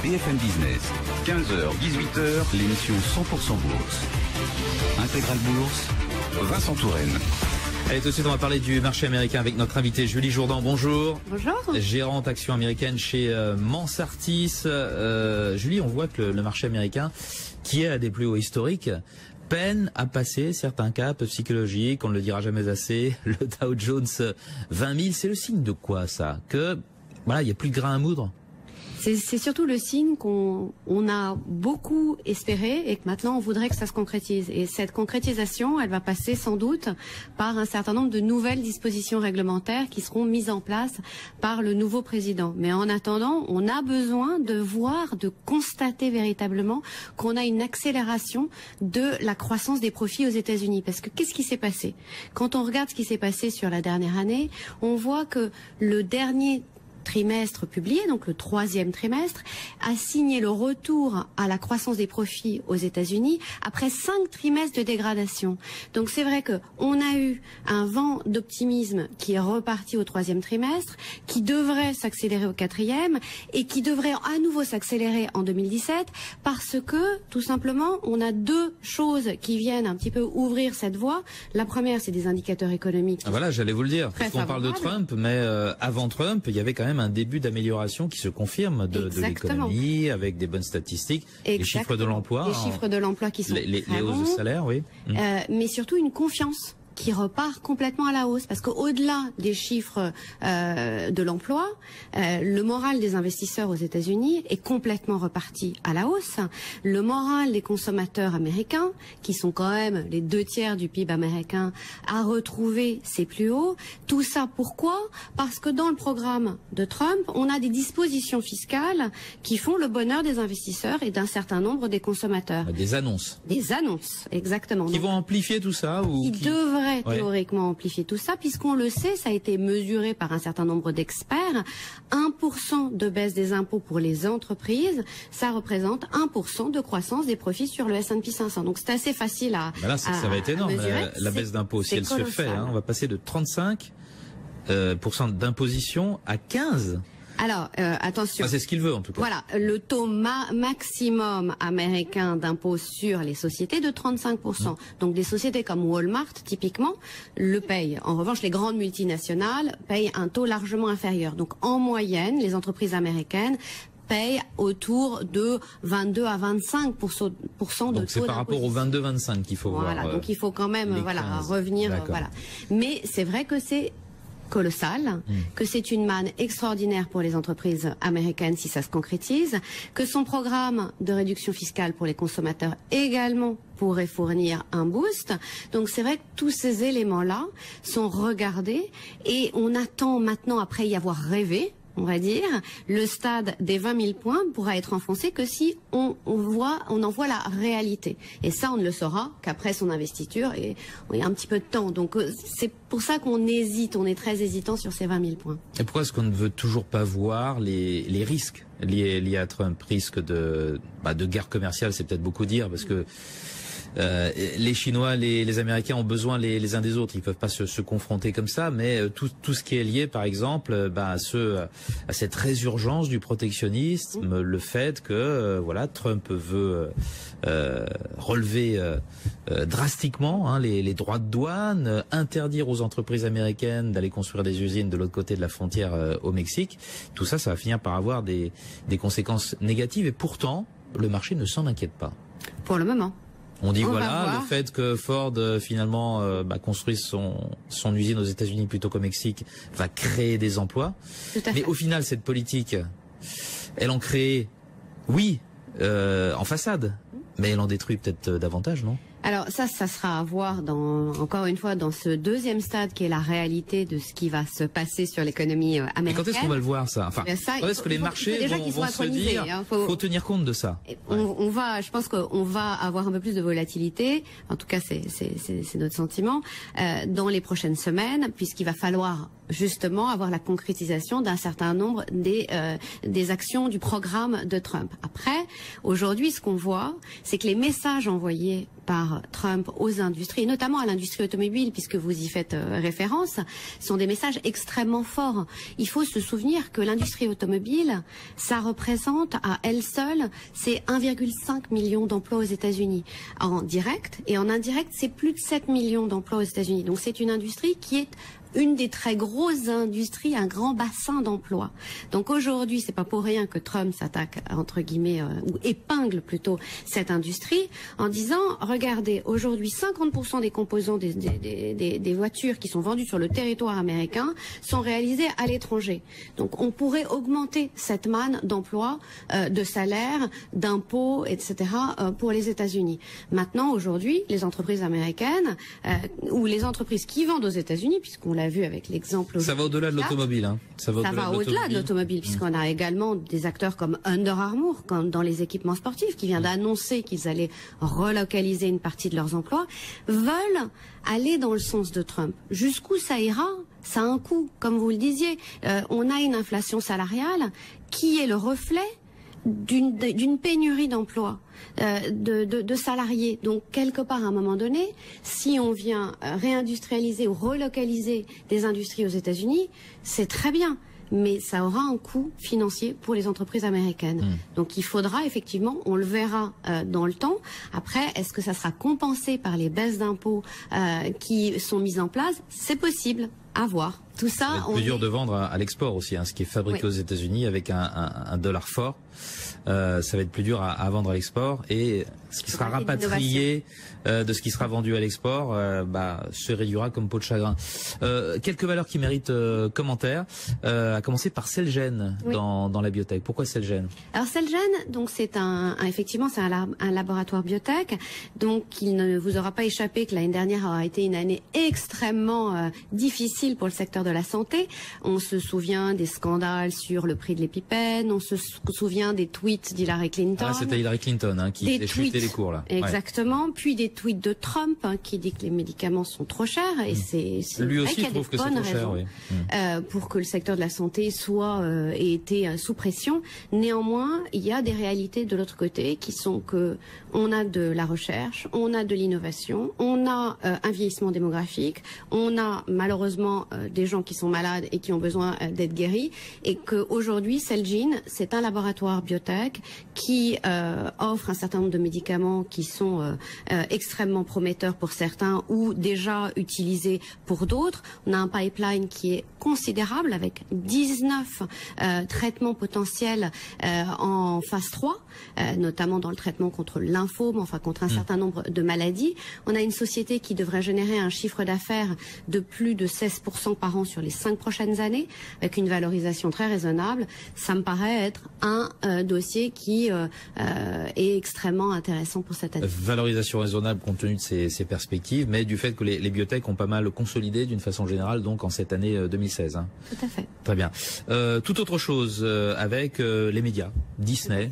BFM Business. 15h, 18h, l'émission 100% Bourse. Intégrale Bourse, Vincent Touraine. Allez, tout de suite, on va parler du marché américain avec notre invitée Julie Jourdan. Bonjour. Bonjour. Gérante action américaine chez Mansartis. Julie, on voit que le marché américain, qui est à des plus hauts historiques, peine à passer certains caps psychologiques, on ne le dira jamais assez. Le Dow Jones 20 000, c'est le signe de quoi ça? Que voilà, il n'y a plus de grain à moudre? C'est surtout le signe qu'on a beaucoup espéré et que maintenant on voudrait que ça se concrétise. Et cette concrétisation, elle va passer sans doute par un certain nombre de nouvelles dispositions réglementaires qui seront mises en place par le nouveau président. Mais en attendant, on a besoin de voir, de constater véritablement qu'on a une accélération de la croissance des profits aux États-Unis. Parce que qu'est-ce qui s'est passé? Quand on regarde ce qui s'est passé sur la dernière année, on voit que le dernier trimestre publié, donc le troisième trimestre, a signé le retour à la croissance des profits aux États-Unis après 5 trimestres de dégradation. Donc c'est vrai que on a eu un vent d'optimisme qui est reparti au troisième trimestre, qui devrait s'accélérer au quatrième et qui devrait à nouveau s'accélérer en 2017 parce que tout simplement on a deux choses qui viennent un petit peu ouvrir cette voie. La première, c'est des indicateurs économiques. Ah voilà, j'allais vous le dire. Parce qu'on parle de Trump, mais avant Trump, il y avait quand même un début d'amélioration qui se confirme de l'économie, avec des bonnes statistiques, les chiffres de l'emploi. Les chiffres de l'emploi qui sont les hausses de salaire, oui. Mais surtout une confiance qui repart complètement à la hausse, parce qu'au-delà des chiffres de l'emploi, le moral des investisseurs aux États-Unis est complètement reparti à la hausse. Le moral des consommateurs américains, qui sont quand même les 2/3 du PIB américain, a retrouvé ses plus hauts. Tout ça pourquoi? Parce que dans le programme de Trump, on a des dispositions fiscales qui font le bonheur des investisseurs et d'un certain nombre des consommateurs. Des annonces. Des annonces, exactement. Qui vont amplifier tout ça ou qui devraient théoriquement amplifier tout ça, puisqu'on le sait, ça a été mesuré par un certain nombre d'experts. 1% de baisse des impôts pour les entreprises, ça représente 1% de croissance des profits sur le S&P 500. Donc c'est assez facile à là, ça va être énorme, mesurer. La baisse d'impôts, si elle se fait. On va passer de 35% d'imposition à 15%. Alors, attention. C'est ce qu'il veut, en tout cas. Voilà, le taux maximum américain d'impôt sur les sociétés de 35%. Donc, des sociétés comme Walmart, typiquement, le payent. En revanche, les grandes multinationales payent un taux largement inférieur. Donc, en moyenne, les entreprises américaines payent autour de 22 à 25% de taux. Donc c'est par rapport aux 22-25 qu'il faut voir. Voilà, donc il faut quand même revenir. Voilà. Mais c'est vrai que c'est colossal, que c'est une manne extraordinaire pour les entreprises américaines si ça se concrétise, que son programme de réduction fiscale pour les consommateurs également pourrait fournir un boost. Donc c'est vrai que tous ces éléments-là sont regardés et on attend maintenant, après y avoir rêvé, on va dire, le stade des 20 000 points pourra être enfoncé que si on en voit la réalité. Et ça, on ne le saura qu'après son investiture et il y a un petit peu de temps. Donc c'est pour ça qu'on hésite, on est très hésitant sur ces 20 000 points. Et pourquoi est-ce qu'on ne veut toujours pas voir les risques liés à Trump? Risque de guerre commerciale, c'est peut-être beaucoup dire, parce que les Chinois, les Américains ont besoin les uns des autres. Ils peuvent pas se confronter comme ça, mais tout ce qui est lié, par exemple, à cette résurgence du protectionnisme, le fait que Trump veut relever drastiquement les droits de douane, interdire aux entreprises américaines d'aller construire des usines de l'autre côté de la frontière au Mexique. Tout ça, ça va finir par avoir des conséquences négatives. Et pourtant, le marché ne s'en inquiète pas. Pour le moment. On dit le fait que Ford finalement construise son usine aux États-Unis plutôt qu'au Mexique va créer des emplois. Mais au final, cette politique, elle en crée, en façade, mais elle en détruit peut-être davantage, non? Alors ça sera à voir encore une fois dans ce deuxième stade qui est la réalité de ce qui va se passer sur l'économie américaine. Et quand est-ce qu'on va le voir ça? Enfin, quand est-ce que les marchés vont se dire faut tenir compte de ça? Je pense qu'on va avoir un peu plus de volatilité. En tout cas, c'est notre sentiment dans les prochaines semaines, puisqu'il va falloir justement avoir la concrétisation d'un certain nombre des actions du programme de Trump. Après, aujourd'hui, ce qu'on voit, c'est que les messages envoyés par Trump aux industries, et notamment à l'industrie automobile, puisque vous y faites référence, sont des messages extrêmement forts. Il faut se souvenir que l'industrie automobile, ça représente à elle seule, c'est 1,5 million d'emplois aux États-Unis. En direct et en indirect, c'est plus de 7 millions d'emplois aux États-Unis. Donc c'est une industrie qui est une des très grosses industries, un grand bassin d'emploi. Donc aujourd'hui, c'est pas pour rien que Trump s'attaque, entre guillemets, ou épingle plutôt cette industrie, en disant, regardez, aujourd'hui, 50% des composants des voitures qui sont vendues sur le territoire américain sont réalisés à l'étranger. Donc on pourrait augmenter cette manne d'emplois, de salaires, d'impôts, etc. Pour les États-Unis. Maintenant, aujourd'hui, les entreprises américaines, ou les entreprises qui vendent aux États-Unis, puisqu'on l'a vu avec l'exemple. Ça va au-delà de l'automobile, hein. Ça va au-delà de l'automobile, puisqu'on a également des acteurs comme Under Armour, comme dans les équipements sportifs, qui vient d'annoncer qu'ils allaient relocaliser une partie de leurs emplois, veulent aller dans le sens de Trump. Jusqu'où ça ira? Ça a un coût, comme vous le disiez. On a une inflation salariale qui est le reflet d'une pénurie d'emplois, de salariés. Donc quelque part, à un moment donné, si on vient réindustrialiser ou relocaliser des industries aux États-Unis, c'est très bien, mais ça aura un coût financier pour les entreprises américaines. Donc il faudra effectivement, on le verra dans le temps. Après, est-ce que ça sera compensé par les baisses d'impôts qui sont mises en place? C'est possible, à voir. Tout ça, c'est plus dur de vendre à l'export aussi, hein, ce qui est fabriqué aux États-Unis avec un dollar fort. Ça va être plus dur à vendre à l'export, et ce qui sera rapatrié de ce qui sera vendu à l'export se réduira comme peau de chagrin. Quelques valeurs qui méritent commentaire, à commencer par Celgene dans la biotech. Pourquoi Celgene? Alors Celgene, donc c'est effectivement c'est un laboratoire biotech, donc il ne vous aura pas échappé que l'année dernière aura été une année extrêmement difficile pour le secteur de la santé. On se souvient des scandales sur le prix de l'épipène, on se souvient des tweets d'Hillary Clinton. Ah, c'était Hillary Clinton qui faisait chuter les cours là. Exactement. Puis des tweets de Trump qui dit que les médicaments sont trop chers, et c'est lui vrai aussi trouve que c'est trop cher, pour que le secteur de la santé ait été sous pression. Néanmoins, il y a des réalités de l'autre côté qui sont que on a de la recherche, on a de l'innovation, on a un vieillissement démographique, on a malheureusement des gens qui sont malades et qui ont besoin d'être guéris, et qu'aujourd'hui Celgene, c'est un laboratoire biotech qui offre un certain nombre de médicaments qui sont extrêmement prometteurs pour certains ou déjà utilisés pour d'autres. On a un pipeline qui est considérable avec 19 traitements potentiels en phase 3, notamment dans le traitement contre le lymphome, enfin contre un certain nombre de maladies. On a une société qui devrait générer un chiffre d'affaires de plus de 16% par an sur les 5 prochaines années, avec une valorisation très raisonnable. Ça me paraît être un dossier qui est extrêmement intéressant pour cette année. Valorisation raisonnable compte tenu de ces perspectives, mais du fait que les biotech ont pas mal consolidé d'une façon générale, donc en cette année 2016. Hein. Tout à fait. Très bien. Toute autre chose avec les médias, Disney.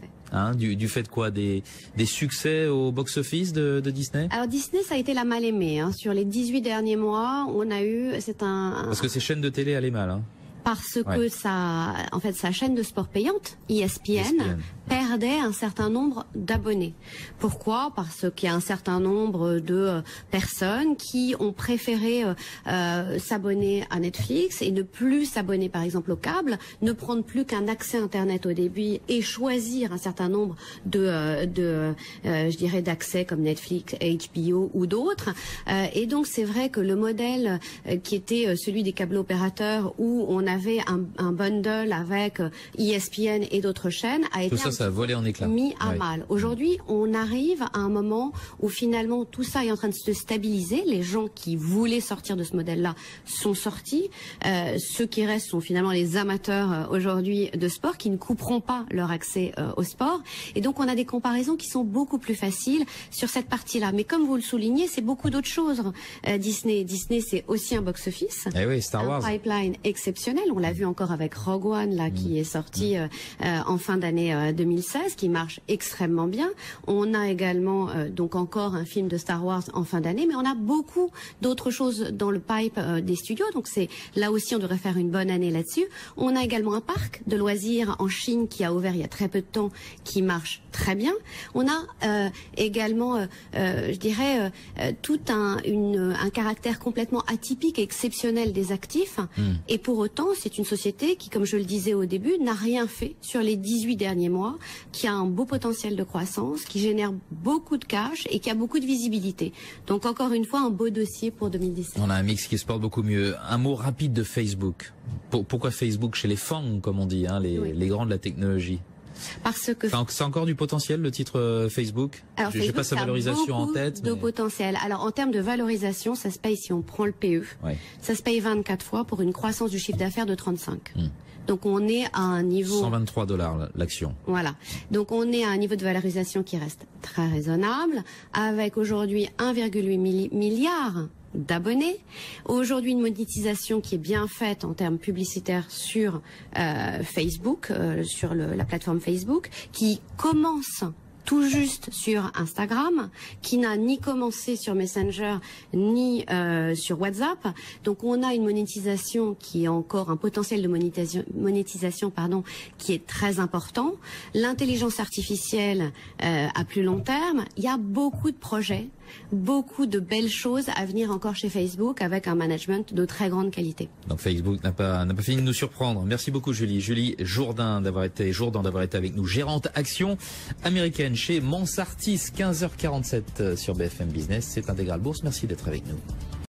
Du fait de quoi, des succès au box-office de Disney? Alors Disney, ça a été la mal aimée. Sur les 18 derniers mois, on a eu... Parce que ces chaînes de télé allaient mal. Parce que sa chaîne de sport payante, ESPN, perdait un certain nombre d'abonnés. Pourquoi? Parce qu'il y a un certain nombre de personnes qui ont préféré s'abonner à Netflix et ne plus s'abonner par exemple au câble, ne prendre plus qu'un accès Internet au début et choisir un certain nombre je dirais d'accès comme Netflix, HBO ou d'autres. Et donc c'est vrai que le modèle qui était celui des câbles opérateurs où on avait un bundle avec ESPN et d'autres chaînes a été ça a volé en éclats. Mis à mal. Aujourd'hui, on arrive à un moment où finalement tout ça est en train de se stabiliser. Les gens qui voulaient sortir de ce modèle-là sont sortis. Ceux qui restent sont finalement les amateurs aujourd'hui de sport qui ne couperont pas leur accès au sport. Et donc on a des comparaisons qui sont beaucoup plus faciles sur cette partie-là. Mais comme vous le soulignez, c'est beaucoup d'autres choses. Disney, c'est aussi un box-office. Eh oui, Star Wars. Un pipeline exceptionnel. On l'a vu encore avec Rogue One là qui est sorti en fin d'année 2016. 2016 qui marche extrêmement bien. On a également donc encore un film de Star Wars en fin d'année, mais on a beaucoup d'autres choses dans le pipe des studios. Donc c'est là aussi on devrait faire une bonne année là-dessus. On a également un parc de loisirs en Chine qui a ouvert il y a très peu de temps, qui marche très bien. On a également, je dirais, tout un caractère complètement atypique et exceptionnel des actifs. Et pour autant, c'est une société qui, comme je le disais au début, n'a rien fait sur les 18 derniers mois, qui a un beau potentiel de croissance, qui génère beaucoup de cash et qui a beaucoup de visibilité. Donc encore une fois, un beau dossier pour 2017. On a un mix qui se porte beaucoup mieux. Un mot rapide de Facebook. Pourquoi Facebook chez les FANG, comme on dit, hein, les grands de la technologie? Parce que c'est encore du potentiel, le titre Facebook. Alors, j'ai pas sa valorisation en tête. De potentiel. Alors en termes de valorisation, ça se paye si on prend le PE. Ouais. Ça se paye 24 fois pour une croissance du chiffre d'affaires de 35. Donc on est à un niveau 123 $ l'action. Voilà. Donc on est à un niveau de valorisation qui reste très raisonnable, avec aujourd'hui 1,8 milliard d'abonnés. Aujourd'hui, une monétisation qui est bien faite en termes publicitaires sur Facebook, sur la plateforme Facebook, qui commence tout juste sur Instagram, qui n'a ni commencé sur Messenger, ni sur WhatsApp. Donc on a une monétisation qui est encore un potentiel de monétisation qui est très important. L'intelligence artificielle à plus long terme, il y a beaucoup de projets, beaucoup de belles choses à venir encore chez Facebook avec un management de très grande qualité. Donc Facebook n'a pas fini de nous surprendre. Merci beaucoup Julie. Julie Jourdan d'avoir été avec nous, gérante action américaine chez Mansartis, 15h47 sur BFM Business. C'est Intégral Bourse. Merci d'être avec nous.